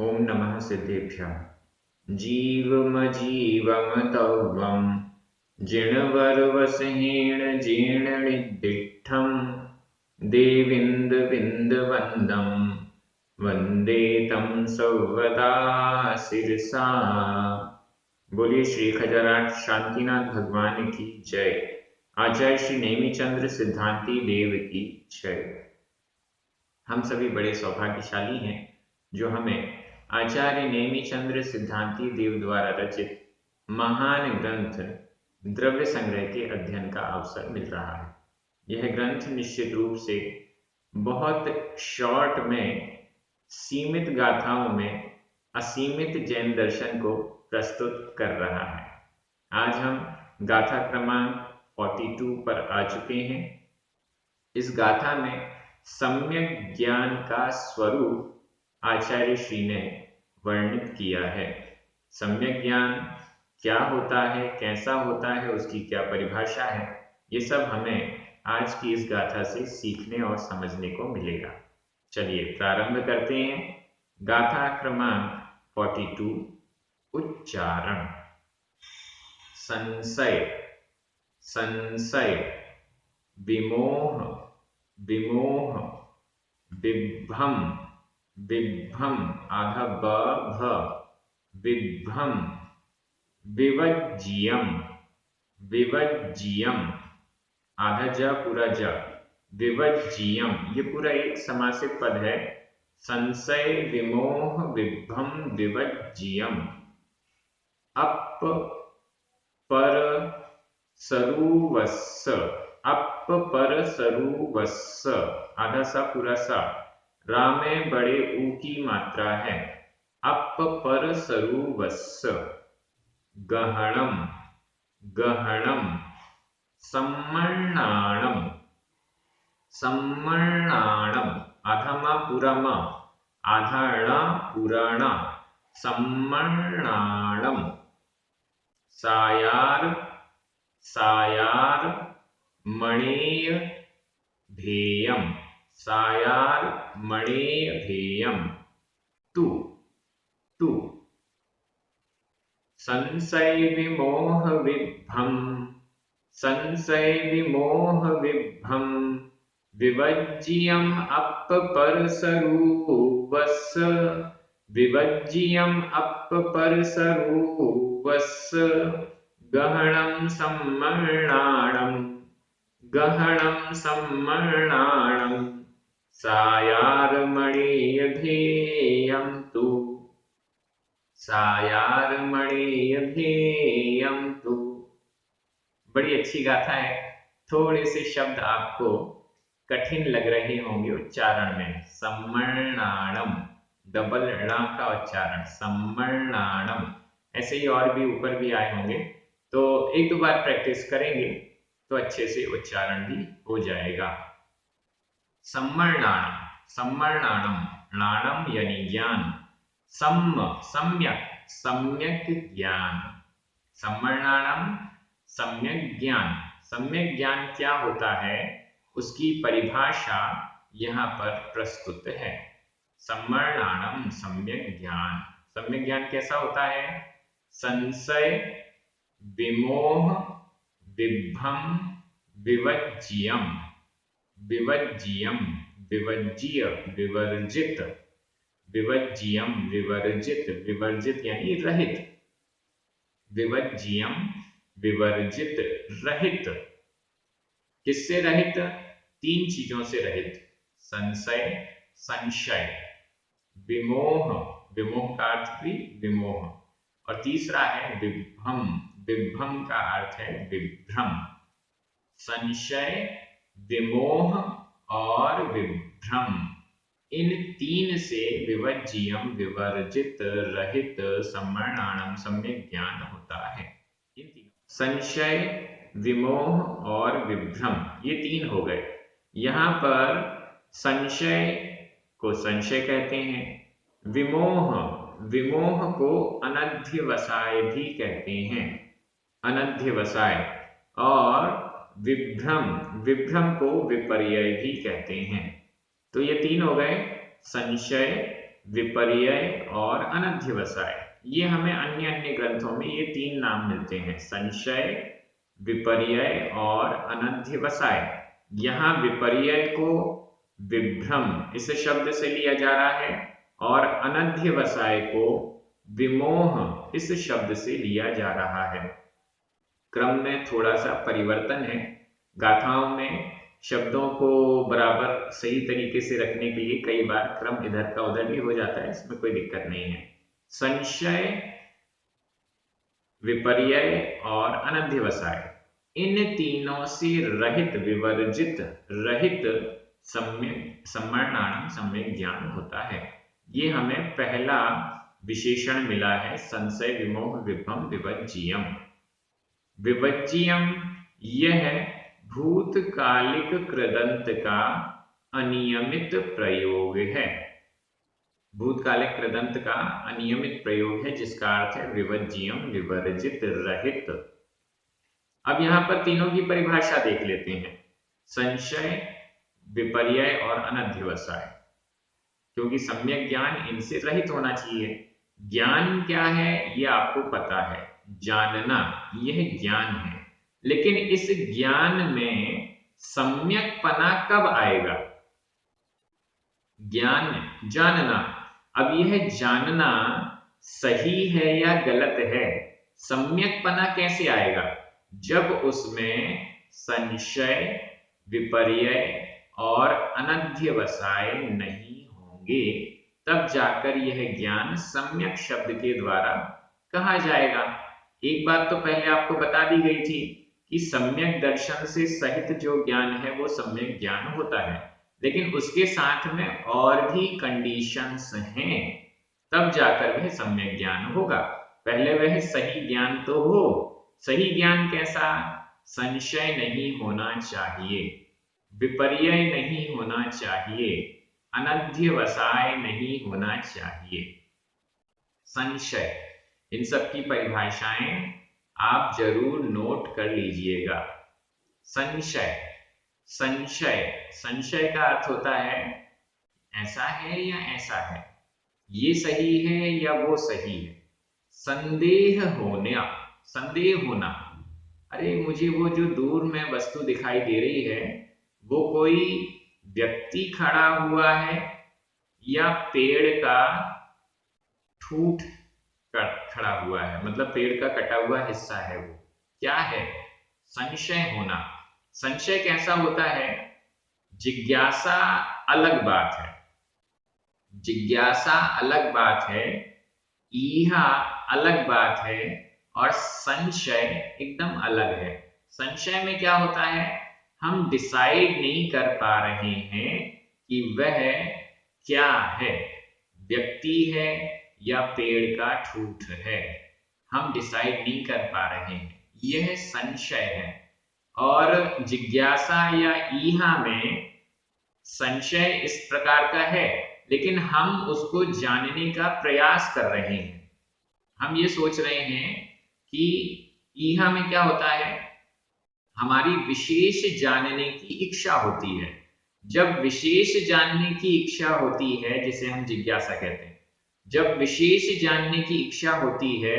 ओम नमः सिद्धेभ्यः। जीवमजीवम तौवं जिणवरवसहेण जीर्णनिदिष्टं देविन्दविन्दवन्दं वन्दे तं सर्वदा शिरसा। बोलिए श्री खजराट शांतिनाथ भगवान की जय। आचार्य श्री नेमिचंद्र सिद्धांती देव की जय। हम सभी बड़े सौभाग्यशाली हैं जो हमें आचार्य नेमिचंद्र सिद्धांती देव द्वारा रचित महान ग्रंथ द्रव्य संग्रह के अध्ययन का अवसर मिल रहा है। यह ग्रंथ निश्चित रूप से बहुत शॉर्ट में, सीमित गाथाओं में असीमित जैन दर्शन को प्रस्तुत कर रहा है। आज हम गाथा क्रमांक 42 पर आ चुके हैं। इस गाथा में सम्यक ज्ञान का स्वरूप आचार्य श्री ने वर्णित किया है। सम्यक ज्ञान क्या होता है, कैसा होता है, उसकी क्या परिभाषा है, ये सब हमें आज की इस गाथा से सीखने और समझने को मिलेगा। चलिए प्रारंभ करते हैं। गाथा क्रमांक 42 उच्चारण। संशय, संशय, विमोह, विमोह, विभ्रम, विभ्रम आधा ब भ, विभ्रम, विवज्जियम, विवज्जियम आधा ज पूरा ज, विवज्जियम ये पूरा एक समासित पद है। संशय, विमोह, विभ्रम, विवज्जियम। अप पर सरुवस्स, अप पर सरुवस्स आधा सा पूरा सा, रा में बड़े ऊ की मात्रा है। अप पर सरुवस्स। गहणम, गहणम, सम्मर्णाणम, सम्मर्णाणम आधा मा पूरा मा, आधा णा पूरा णा, सम्मर्णाणम। सायार, सायार, मणेय धेयम, सायार मणेय धेयम। तु, तु। संशय विमोह विभ्रम, संशय विमोह विभ्रम, विवज्जियम अप पर सरुवस्स, विवज्जियम अप पर सरुवस्स। गहणं सम्मर्णाणं, गहणं सम्मर्णाणं, सायारमणेय धेयं तु, सायारमणेय धेयं तु। बड़ी अच्छी गाथा है। थोड़े से शब्द आपको कठिन लग रहे होंगे उच्चारण में। सम्मर्णाणम, डबल ण का उच्चारण, सम्मर्णाणम। ऐसे ही और भी ऊपर भी आए होंगे, तो एक दो बार प्रैक्टिस करेंगे तो अच्छे से उच्चारण भी हो जाएगा। सम्मर्णाणम, सम्मर्णाणम, नाणम यानी ज्ञान, सम्म सम्यक, सम्यक ज्ञान, सम्मर्णाणम सम्यक ज्ञान। सम्यक ज्ञान क्या होता है उसकी परिभाषा यहाँ पर प्रस्तुत है। सम्मर्णाणम सम्यक ज्ञान। सम्यक ज्ञान कैसा होता है? संशय, विमोह, विभ्रम, विवज्जियम, विवज्जियम, विवज्जिय, विवर्जित, विवज्जियम, विवर्जित, विवर्जित यानी रहित, विवज्जियम, विवर्जित, रहित। किससे रहित? तीन चीजों से रहित। संशय, संशय, विमोह, विमोह का अर्थ भी विमोह, और तीसरा है विभ्रम, विभ्रम का अर्थ है विभ्रम। संशय, विमोह और विभ्रम, इन तीन से विवज्जियम, विवर्जित, रहित, सम्मर्णाणम सम्यक ज्ञान होता है। संशय, विमोह और विभ्रम, ये तीन हो गए। यहाँ पर संशय को संशय कहते हैं, विमोह, विमोह को अनध्यवसाय भी कहते हैं, अनध्यवसाय, और विभ्रम, विभ्रम को विपर्यय भी कहते हैं। तो ये तीन हो गए, संशय, विपर्यय और अनध्यवसाय। ये हमें अन्य अन्य ग्रंथों में ये तीन नाम मिलते हैं, संशय, विपर्यय और अनध्यवसाय। यहाँ विपर्यय को विभ्रम इस शब्द से लिया जा रहा है और अनध्यवसाय को विमोह इस शब्द से लिया जा रहा है। क्रम में थोड़ा सा परिवर्तन है। गाथाओं में शब्दों को बराबर सही तरीके से रखने के लिए कई बार क्रम इधर का उधर भी हो जाता है, इसमें कोई दिक्कत नहीं है। संशय, विपर्यय और अनध्यवसाय, इन तीनों से रहित, विवर्जित, रहित सम्यक् सम्यक ज्ञान होता है। ये हमें पहला विशेषण मिला है, संशय, विमोह, विभ्रम, विवज्जियम। विवज्जियम यह भूतकालिक कृदंत का अनियमित प्रयोग है। भूतकालिक कृदंत का अनियमित प्रयोग है, जिसका अर्थ है विवज्जियम, विवर्जित, रहित। अब यहां पर तीनों की परिभाषा देख लेते हैं, संशय, विपर्यय और अनध्यवसाय, क्योंकि सम्यक ज्ञान इनसे रहित होना चाहिए। ज्ञान क्या है ये आपको पता है, जानना यह ज्ञान है, लेकिन इस ज्ञान में सम्यकपना कब आएगा? ज्ञान जानना, अब यह जानना सही है या गलत है, सम्यकपना कैसे आएगा? जब उसमें संशय, विपर्यय और अनध्यवसाय नहीं होंगे, तब जाकर यह ज्ञान सम्यक शब्द के द्वारा कहा जाएगा। एक बात तो पहले आपको बता दी गई थी कि सम्यक दर्शन से सहित जो ज्ञान है वो सम्यक ज्ञान होता है, लेकिन उसके साथ में और भी कंडीशंस हैं, तब जाकर वह सम्यक ज्ञान होगा। पहले वह सही ज्ञान तो हो। सही ज्ञान कैसा? संशय नहीं होना चाहिए, विपर्यय नहीं होना चाहिए, अनध्यवसाय नहीं होना चाहिए। संशय, इन सब की परिभाषाएं आप जरूर नोट कर लीजिएगा। संशय, संशय, संशय का अर्थ होता है ऐसा है या ऐसा है, ये सही है या वो सही है। संदेह होना, संदेह होना, अरे मुझे वो जो दूर में वस्तु दिखाई दे रही है वो कोई व्यक्ति खड़ा हुआ है या पेड़ का ठूठ खड़ा हुआ है, मतलब पेड़ का कटा हुआ हिस्सा है, वो क्या है? संशय होना। संशय कैसा होता है? जिज्ञासा अलग बात है, जिज्ञासा अलग बात है, ईहा अलग बात है और संशय एकदम अलग है। संशय में क्या होता है? हम डिसाइड नहीं कर पा रहे हैं कि वह क्या है, व्यक्ति है या पेड़ का ठूठ है, हम डिसाइड नहीं कर पा रहे हैं, यह संशय है। और जिज्ञासा या ईहा में संशय इस प्रकार का है, लेकिन हम उसको जानने का प्रयास कर रहे हैं। हम ये सोच रहे हैं कि ईहा में क्या होता है, हमारी विशेष जानने की इच्छा होती है। जब विशेष जानने की इच्छा होती है, जिसे हम जिज्ञासा कहते हैं, जब विशेष जानने की इच्छा होती है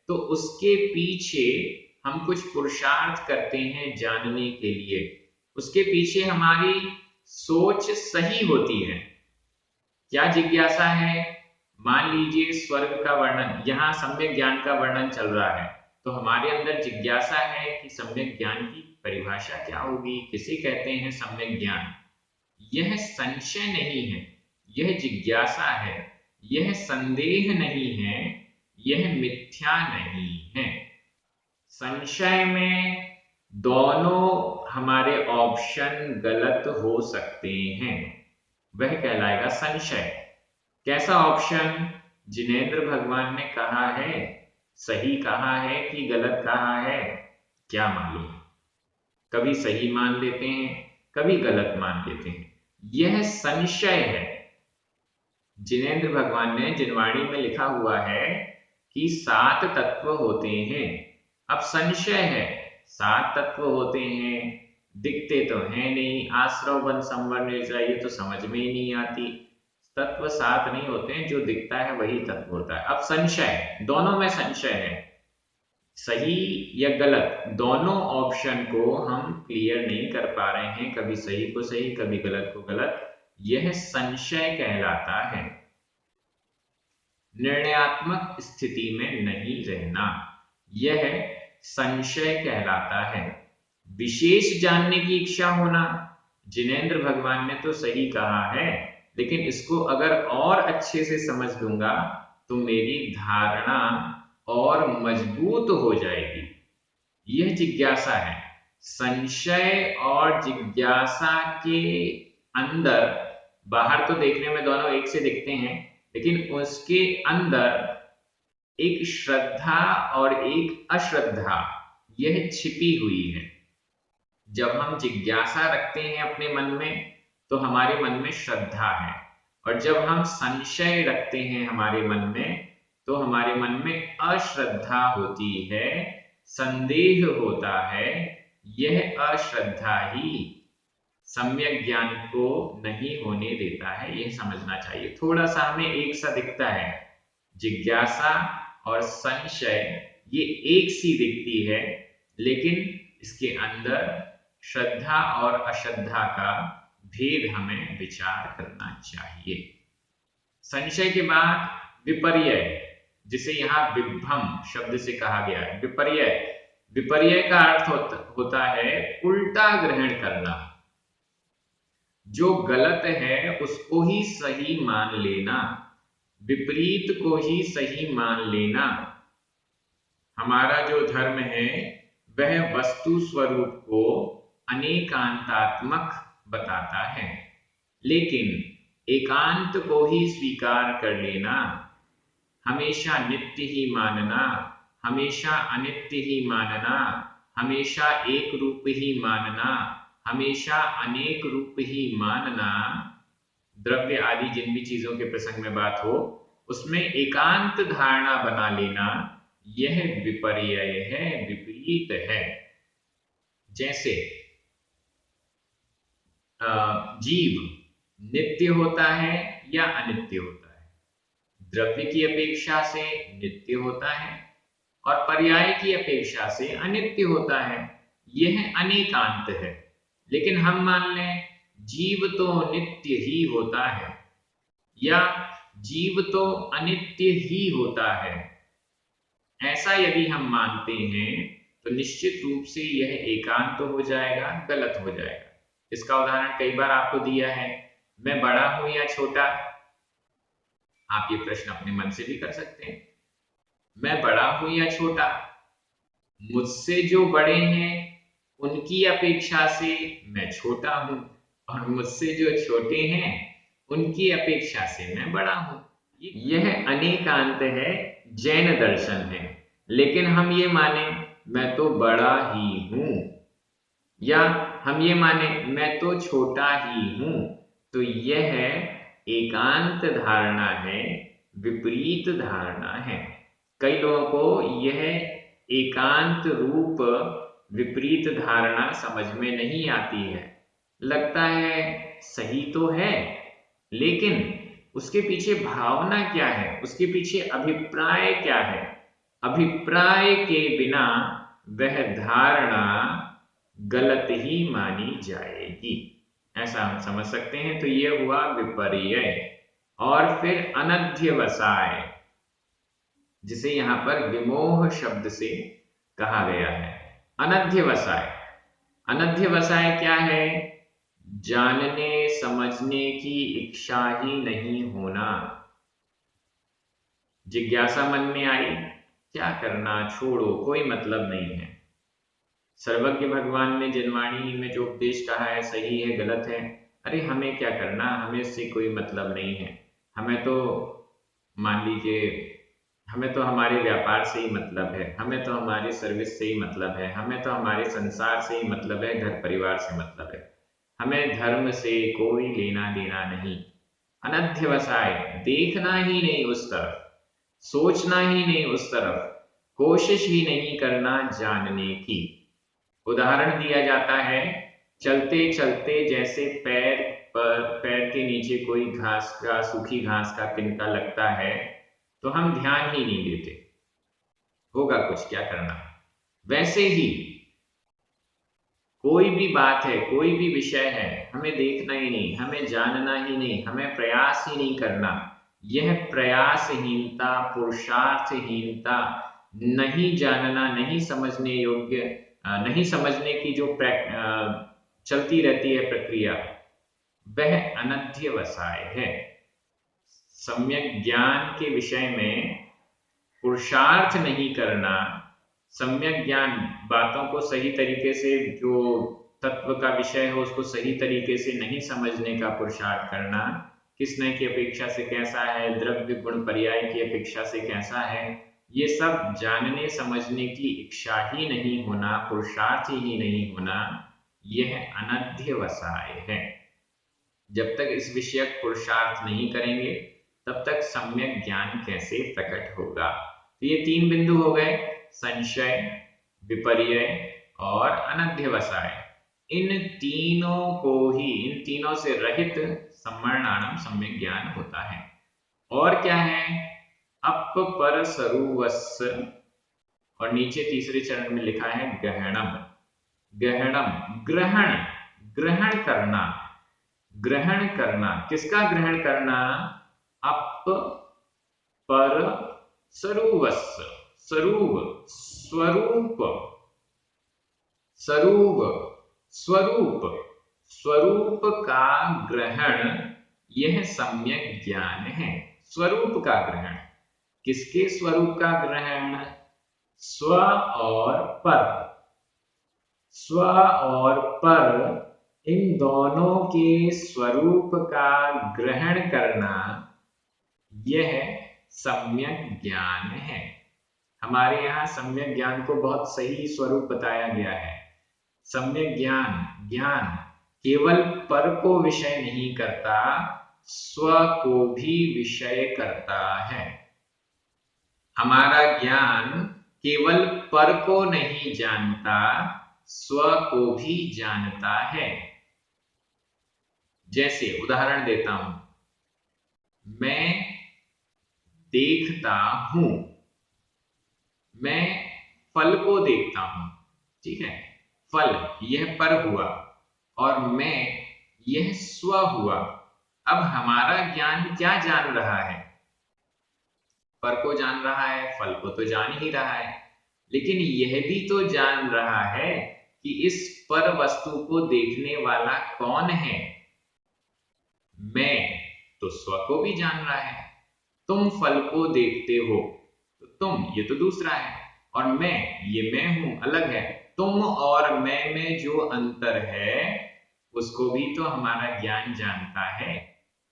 तो उसके पीछे हम कुछ पुरुषार्थ करते हैं जानने के लिए, उसके पीछे हमारी सोच सही होती है। क्या जिज्ञासा है? मान लीजिए स्वर्ग का वर्णन, यहाँ सम्यक ज्ञान का वर्णन चल रहा है, तो हमारे अंदर जिज्ञासा है कि सम्यक ज्ञान की परिभाषा क्या होगी, किसे कहते हैं सम्यक ज्ञान। यह संशय नहीं है, यह जिज्ञासा है, यह संदेह नहीं है, यह मिथ्या नहीं है। संशय में दोनों हमारे ऑप्शन गलत हो सकते हैं, वह कहलाएगा संशय। कैसा ऑप्शन? जिनेंद्र भगवान ने कहा है, सही कहा है कि गलत कहा है, क्या मालूम। कभी सही मान लेते हैं, कभी गलत मान लेते हैं, यह संशय है। जिनेंद्र भगवान ने जिनवाणी में लिखा हुआ है कि 7 तत्व होते हैं। अब संशय है, 7 तत्व होते हैं, दिखते तो है नहीं, आश्रव बन संवर निर्जरा, ये तो समझ में ही नहीं आती। तत्व सात नहीं होते हैं, जो दिखता है वही तत्व होता है। अब संशय, दोनों में संशय है, सही या गलत दोनों ऑप्शन को हम क्लियर नहीं कर पा रहे हैं, कभी सही को सही कभी गलत को गलत, यह संशय कहलाता है। निर्णयात्मक स्थिति में नहीं रहना, यह संशय कहलाता है। विशेष जानने की इच्छा होना, जिनेंद्र भगवान ने तो सही कहा है, लेकिन इसको अगर और अच्छे से समझ लूंगा तो मेरी धारणा और मजबूत हो जाएगी, यह जिज्ञासा है। संशय और जिज्ञासा के अंदर, बाहर तो देखने में दोनों एक से दिखते हैं, लेकिन उसके अंदर एक श्रद्धा और एक अश्रद्धा यह छिपी हुई है। जब हम जिज्ञासा रखते हैं अपने मन में तो हमारे मन में श्रद्धा है, और जब हम संशय रखते हैं हमारे मन में तो हमारे मन में अश्रद्धा होती है, संदेह होता है। यह अश्रद्धा ही सम्यक ज्ञान को नहीं होने देता है, यह समझना चाहिए। थोड़ा सा हमें एक सा दिखता है, जिज्ञासा और संशय ये एक सी दिखती है, लेकिन इसके अंदर श्रद्धा और अश्रद्धा का भेद हमें विचार करना चाहिए। संशय के बाद विपर्य, जिसे यहाँ विभ्रम शब्द से कहा गया है। विपर्य, विपर्य का अर्थ होता है उल्टा ग्रहण करना, जो गलत है उसको ही सही मान लेना, विपरीत को ही सही मान लेना। हमारा जो धर्म है वह वस्तु स्वरूप को अनेकांतात्मक बताता है, लेकिन एकांत को ही स्वीकार कर लेना, हमेशा नित्य ही मानना, हमेशा अनित्य ही मानना, हमेशा एक रूप ही मानना, हमेशा अनेक रूप ही मानना, द्रव्य आदि जिन भी चीजों के प्रसंग में बात हो उसमें एकांत धारणा बना लेना, यह विपर्य है, विपरीत है। जैसे जीव नित्य होता है या अनित्य होता है, द्रव्य की अपेक्षा से नित्य होता है और पर्याय की अपेक्षा से अनित्य होता है, यह अनेकांत है। लेकिन हम मान लें जीव तो नित्य ही होता है या जीव तो अनित्य ही होता है, ऐसा यदि हम मानते हैं तो निश्चित रूप से यह एकांत हो जाएगा, गलत हो जाएगा। इसका उदाहरण कई बार आपको दिया है, मैं बड़ा हूं या छोटा। आप ये प्रश्न अपने मन से भी कर सकते हैं, मैं बड़ा हूं या छोटा। मुझसे जो बड़े हैं उनकी अपेक्षा से मैं छोटा हूं, और मुझसे जो छोटे हैं उनकी अपेक्षा से मैं बड़ा हूं। यह अनेकांत है, जैन दर्शन है। लेकिन हम ये माने मैं तो बड़ा ही हूं, या हम ये माने मैं तो छोटा ही हूं, तो यह एकांत धारणा है, विपरीत धारणा है। कई लोगों को यह एकांत रूप विपरीत धारणा समझ में नहीं आती है, लगता है सही तो है, लेकिन उसके पीछे भावना क्या है, उसके पीछे अभिप्राय क्या है। अभिप्राय के बिना वह धारणा गलत ही मानी जाएगी, ऐसा हम समझ सकते हैं। तो यह हुआ विपर्य। और फिर अनध्यवसाय, जिसे यहां पर विमोह शब्द से कहा गया है। अनध्यवसाय, अनध्यवसाय क्या है? जानने समझने की इच्छा ही नहीं होना। जिज्ञासा मन में आई, क्या करना, छोड़ो, कोई मतलब नहीं है। सर्वज्ञ भगवान ने जनवाणी में जो उपदेश कहा है सही है गलत है, अरे हमें क्या करना, हमें इससे कोई मतलब नहीं है। हमें तो मान लीजिए, हमें तो हमारे व्यापार से ही मतलब है, हमें तो हमारी सर्विस से ही मतलब है, हमें तो हमारे संसार से ही मतलब है, घर परिवार से मतलब है, हमें धर्म से कोई लेना देना नहीं। अनध्यवसाय, देखना ही नहीं उस तरफ, सोचना ही नहीं उस तरफ, कोशिश ही नहीं करना जानने की। उदाहरण दिया जाता है, चलते चलते जैसे पैर पैर के नीचे कोई घास का, सूखी घास का तिनका लगता है तो हम ध्यान ही नहीं देते, होगा कुछ, क्या करना। वैसे ही कोई भी बात है, कोई भी विषय है, हमें देखना ही नहीं, हमें जानना ही नहीं, हमें प्रयास ही नहीं करना, यह प्रयासहीनता, पुरुषार्थहीनता, नहीं जानना, नहीं समझने योग्य, नहीं समझने की जो चलती रहती है प्रक्रिया, वह अनध्यवसाय है। सम्यक ज्ञान के विषय में पुरुषार्थ नहीं करना, सम्यक ज्ञान, बातों को सही तरीके से, जो तत्व का विषय है उसको सही तरीके से नहीं समझने का पुरुषार्थ करना, किसने की अपेक्षा से कैसा है, द्रव्य गुण पर्याय की अपेक्षा से कैसा है, ये सब जानने समझने की इच्छा ही नहीं होना, पुरुषार्थ ही नहीं होना, यह अनध्यवसाय है। जब तक इस विषय पुरुषार्थ नहीं करेंगे तब तक सम्यक ज्ञान कैसे प्रकट होगा। तो ये 3 बिंदु हो गए, संशय, विपर्यय और अनध्यवसाय। इन तीनों को ही, इन तीनों से रहित सम्मरणानम सम्यक ज्ञान होता है। और क्या है? अपर सरुवस्य, और नीचे तीसरे चरण में लिखा है गहणम। गहणम ग्रहण, ग्रहण करना, ग्रहण करना, किसका ग्रहण करना? अप पर सरुवस्य, स्वरूप, स्वरूप, स्वरूप, स्वरूप, स्वरूप का ग्रहण, यह सम्यक ज्ञान है। स्वरूप का ग्रहण, किसके स्वरूप का ग्रहण? स्व और पर, स्व और पर, इन दोनों के स्वरूप का ग्रहण करना, यह सम्यक ज्ञान है। हमारे यहाँ सम्यक ज्ञान को बहुत सही स्वरूप बताया गया है। सम्यक ज्ञान, ज्ञान केवल पर को विषय नहीं करता, स्व को भी विषय करता है। हमारा ज्ञान केवल पर को नहीं जानता, स्व को भी जानता है। जैसे उदाहरण देता हूं, मैं देखता हूं, मैं फल को देखता हूं, ठीक है, फल यह पर हुआ, और मैं यह स्व हुआ। अब हमारा ज्ञान क्या जान रहा है? पर को जान रहा है, फल को तो जान ही रहा है, लेकिन यह भी तो जान रहा है कि इस पर वस्तु को देखने वाला कौन है। मैं तो स्व को भी जान रहा है, तुम फल को देखते हो तो तुम, ये तो दूसरा है, और मैं, ये मैं हूं, अलग है। तुम और मैं में जो अंतर है उसको भी तो हमारा ज्ञान जानता है।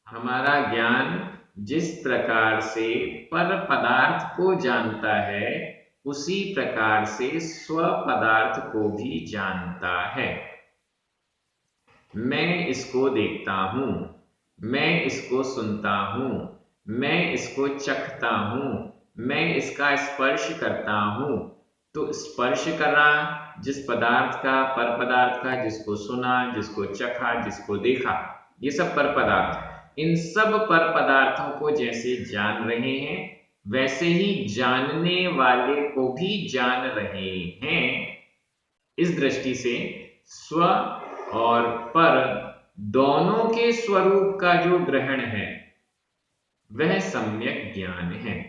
हमारा ज्ञान जिस प्रकार से पर पदार्थ को जानता है, उसी प्रकार से स्व पदार्थ को भी जानता है। मैं इसको देखता हूं, मैं इसको सुनता हूं, मैं इसको चखता हूं, मैं इसका स्पर्श करता हूं। तो स्पर्श करना जिस पदार्थ का, पर पदार्थ का, जिसको सुना, जिसको चखा, जिसको देखा, ये सब पर पदार्थ। इन सब पर पदार्थों को जैसे जान रहे हैं, वैसे ही जानने वाले को भी जान रहे हैं। इस दृष्टि से स्व और पर दोनों के स्वरूप का जो ग्रहण है वह सम्यक ज्ञान है।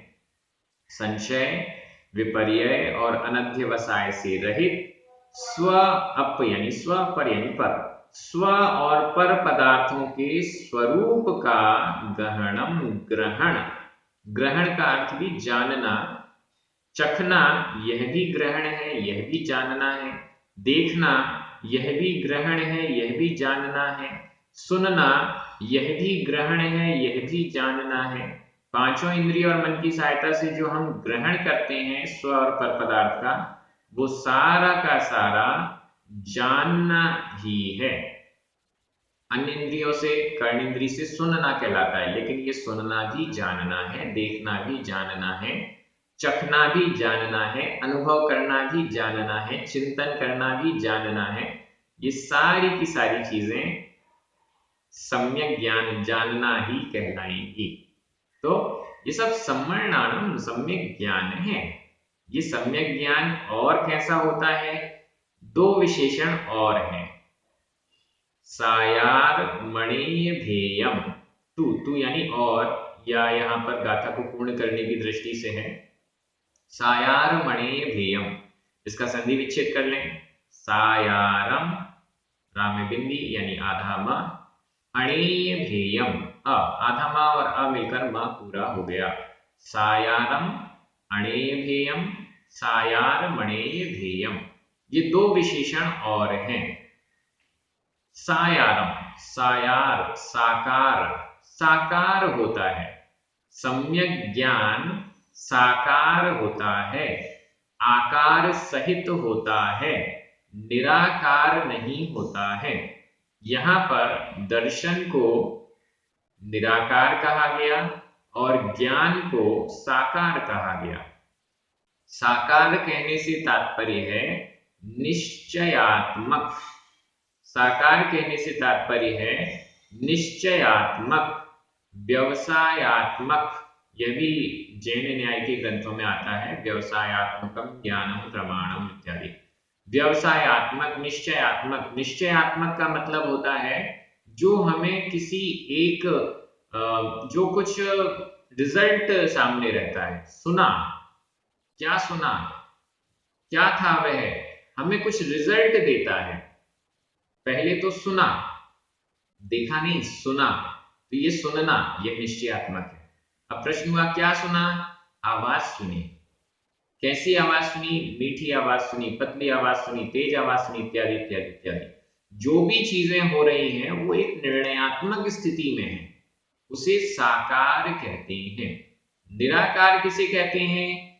संशय, विपर्यय और अनध्यवसाय से रहित स्व अप यानी स्व पर यानी पर, स्व और पर पदार्थों के स्वरूप का गहनम ग्रहण, ग्रहण का अर्थ भी जानना, चखना यह भी ग्रहण है, यह भी जानना है, देखना यह भी ग्रहण है, यह भी जानना है, सुनना यह भी ग्रहण है, यह भी जानना है। पांचों इंद्रिय और मन की सहायता से जो हम ग्रहण करते हैं स्व और पर पदार्थ का, वो सारा का सारा जानना ही है। अन्य इंद्रियों से, कर्ण इंद्रिय से सुनना कहलाता है, लेकिन ये सुनना भी जानना है, देखना भी जानना है, चखना भी जानना है, अनुभव करना भी जानना है, चिंतन करना भी जानना है। ये सारी की सारी चीजें सम्यक ज्ञान जानना ही कहलाएंगी। तो ये सब सम्मर्णानम सम्यक ज्ञान है। ये सम्यक ज्ञान और कैसा होता है? दो विशेषण और हैं। सायारमणीय भेयम, तू यानी और, या यहाँ पर गाथा को पूर्ण करने की दृष्टि से है सायारमणीय भेयम। इसका संधि विच्छेद कर लें। सायारम, राम में बिंदी यानी आधा म, अणीय भेयम, अ आधा म और अ मिलकर म पूरा हो गया। सायारम अणेय भेयम, सायारमणेय भेयम, ये दो विशेषण और हैं। सायारम, सायार साकार, साकार होता है। सम्यक ज्ञान साकार होता है, आकार सहित होता है, निराकार नहीं होता है। यहाँ पर दर्शन को निराकार कहा गया और ज्ञान को साकार कहा गया। साकार कहने से तात्पर्य है निश्चयात्मक। साकार कहने से तात्पर्य है निश्चयात्मक, व्यवसायात्मक। यह भी जैन न्याय के ग्रंथों में आता है, व्यवसायात्मकम ज्ञानम प्रमाणम इत्यादि। व्यवसायात्मक, निश्चयात्मक। निश्चयात्मक का मतलब होता है जो हमें किसी एक जो कुछ रिजल्ट सामने रहता है। सुना, क्या सुना, क्या था वह, हमें कुछ रिजल्ट देता है। पहले तो सुना, देखा नहीं, सुना, तो ये सुनना, ये निश्चयात्मक है। अब प्रश्न हुआ क्या सुना? आवाज सुनी। कैसी आवाज सुनी? मीठी आवाज सुनी, पतली आवाज सुनी, तेज आवाज सुनी, इत्यादि इत्यादि इत्यादि। जो भी चीजें हो रही हैं वो एक निर्णयात्मक स्थिति में है, उसे साकार कहते हैं। निराकार किसे कहते हैं?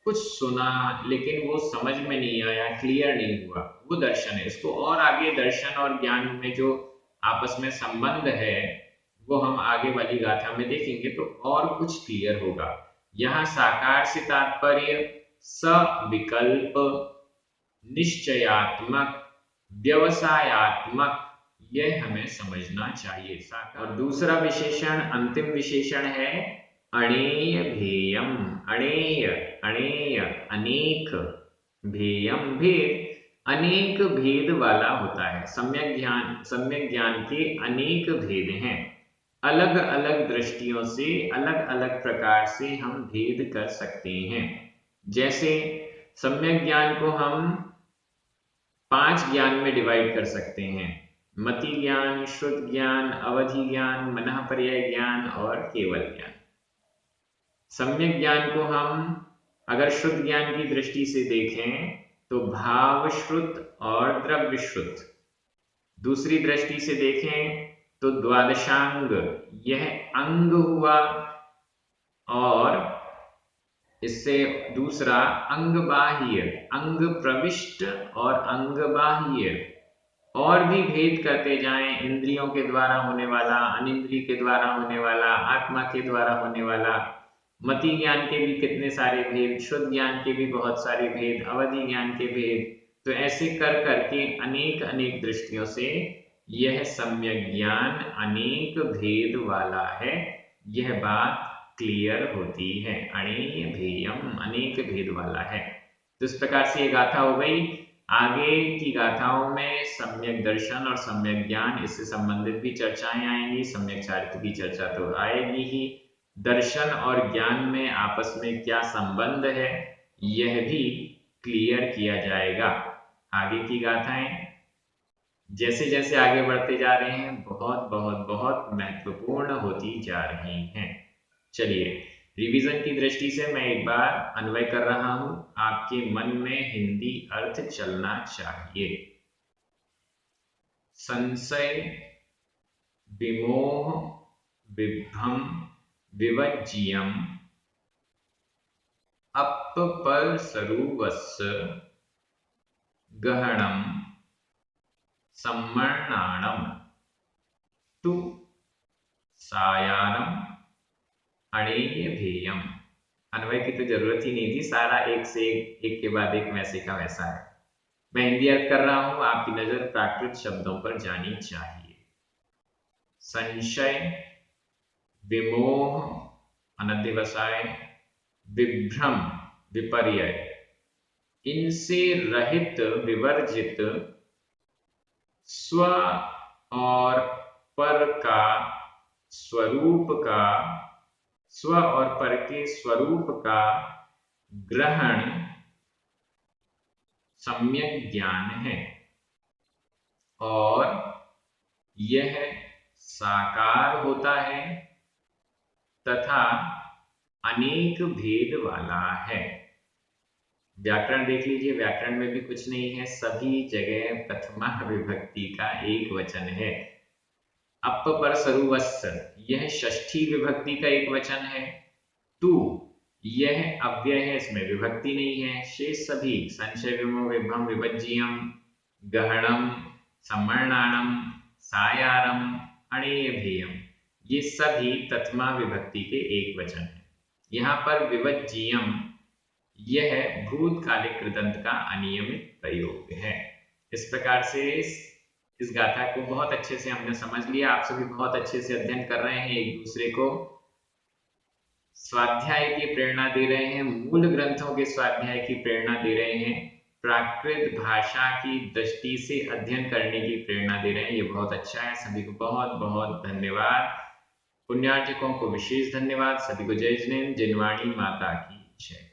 कुछ सुना लेकिन वो समझ में नहीं आया, क्लियर नहीं हुआ, वो दर्शन है। इसको और आगे दर्शन और ज्ञान में जो आपस में संबंध है वो हम आगे वाली गाथा में देखेंगे तो और कुछ क्लियर होगा। यहाँ साकार से तात्पर्य सविकल्प, निश्चयात्मक, व्यवसायात्मक, यह हमें समझना चाहिए। और दूसरा विशेषण, अंतिम विशेषण है अणेय भेयम। अणेय, अणेय अनेक, भेयम भेद, अनेक भेद वाला होता है। सम्यक ज्ञान के अनेक भेद हैं। अलग अलग दृष्टियों से, अलग अलग प्रकार से हम भेद कर सकते हैं। जैसे सम्यक ज्ञान को हम 5 ज्ञान में डिवाइड कर सकते हैं। मति ज्ञान, श्रुत ज्ञान, अवधि ज्ञान, मनःपर्यय ज्ञान और केवल ज्ञान। सम्यक ज्ञान को हम अगर शुद्ध ज्ञान की दृष्टि से देखें तो भाव श्रुत और द्रव्य श्रुत। दूसरी दृष्टि से देखें तो द्वादशांग, यह अंग हुआ, और इससे दूसरा अंग बाह्य, अंग प्रविष्ट और अंग बाह्य। और भी भेद करते जाएं, इंद्रियों के द्वारा होने वाला, अनिंद्रिय के द्वारा होने वाला, आत्मा के द्वारा होने वाला। मति ज्ञान के भी कितने सारे भेद, शुद्ध ज्ञान के भी बहुत सारे भेद, अवधि ज्ञान के भेद। तो ऐसे कर करके अनेक अनेक दृष्टियों से यह सम्यक ज्ञान अनेक भेद वाला है, यह बात क्लियर होती है। अणेय भेयम, अनेक भेद वाला है। तो इस प्रकार से ये गाथा हो गई। आगे की गाथाओं में सम्यक दर्शन और सम्यक ज्ञान, इससे संबंधित भी चर्चाएं आएंगी। सम्यक चारित्र की चर्चा तो आएगी ही। दर्शन और ज्ञान में आपस में क्या संबंध है यह भी क्लियर किया जाएगा। आगे की गाथाएं जैसे जैसे आगे बढ़ते जा रहे हैं बहुत बहुत बहुत महत्वपूर्ण होती जा रही हैं। चलिए, रिवीजन की दृष्टि से मैं एक बार अन्वय कर रहा हूं, आपके मन में हिंदी अर्थ चलना चाहिए। संशय, विमोह, विभ्रम, विवज्जियम, अपपरसरुवस्य, गहनम, सम्मर्णाणम, तु सायारम, अणेय भेयम। अन्वय की तो जरूरत ही नहीं थी, सारा एक से एक के बाद एक वैसे का वैसा है। मैं हिंदी अर्थ कर रहा हूं, आपकी नजर प्राकृत शब्दों पर जानी चाहिए। संशय, विमोह अनधिवसाय, विभ्रम विपर्य, इनसे रहित विवर्जित स्व और पर का स्वरूप का स्व और पर के स्वरूप का ग्रहण सम्यक ज्ञान है और यह साकार होता है तथा अनेक भेद वाला है। व्याकरण देख लीजिए, व्याकरण में भी कुछ नहीं है, सभी जगह प्रथमा विभक्ति का एक वचन है। अप पर सरुवस्स, यह षष्ठी विभक्ति का एक वचन है। तू, यह अव्यय है, इसमें विभक्ति नहीं है। शेष सभी संशय, विमोह, विभ्रम, विभज्जियम, गहनम, सम्मर्णानम, सायारम, अणेयभेयम, ये सभी तत्मा विभक्ति के एक वचन है। यहाँ पर विभज्जियम, यह भूतकालिक कृदंत का अनियमित प्रयोग है। इस प्रकार से इस गाथा को बहुत अच्छे से हमने समझ लिया। आप सभी बहुत अच्छे से अध्ययन कर रहे हैं, एक दूसरे को स्वाध्याय की प्रेरणा दे रहे हैं, मूल ग्रंथों के स्वाध्याय की प्रेरणा दे रहे हैं, प्राकृत भाषा की दृष्टि से अध्ययन करने की प्रेरणा दे रहे हैं। ये बहुत अच्छा है। सभी को बहुत बहुत धन्यवाद। पुण्यार्जकों को विशेष धन्यवाद। सभी को जय जिनेन्द्र, जिनवाणी माता की जय।